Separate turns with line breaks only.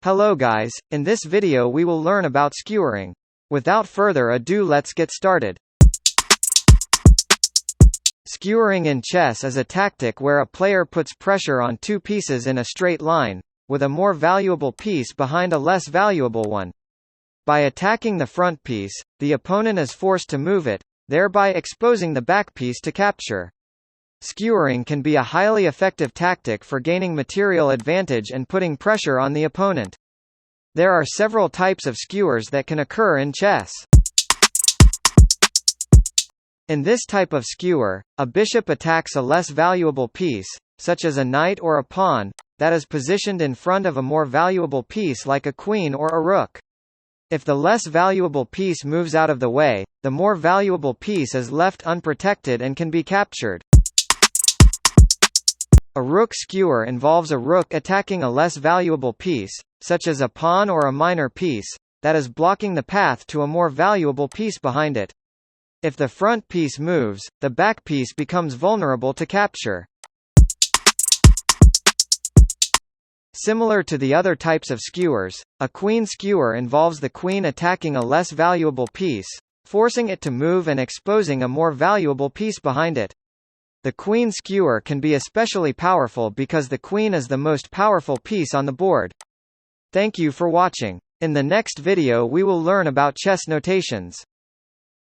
Hello guys, in this video we will learn about skewering. Without further ado, let's get started. Skewering in chess is a tactic where a player puts pressure on two pieces in a straight line, with a more valuable piece behind a less valuable one. By attacking the front piece, the opponent is forced to move it, thereby exposing the back piece to capture. Skewering can be a highly effective tactic for gaining material advantage and putting pressure on the opponent. There are several types of skewers that can occur in chess. In this type of skewer, a bishop attacks a less valuable piece, such as a knight or a pawn, that is positioned in front of a more valuable piece like a queen or a rook. If the less valuable piece moves out of the way, the more valuable piece is left unprotected and can be captured. A rook skewer involves a rook attacking a less valuable piece, such as a pawn or a minor piece, that is blocking the path to a more valuable piece behind it. If the front piece moves, the back piece becomes vulnerable to capture. Similar to the other types of skewers, a queen skewer involves the queen attacking a less valuable piece, forcing it to move and exposing a more valuable piece behind it. The queen skewer can be especially powerful because the queen is the most powerful piece on the board. Thank you for watching. In the next video we will learn about chess notations.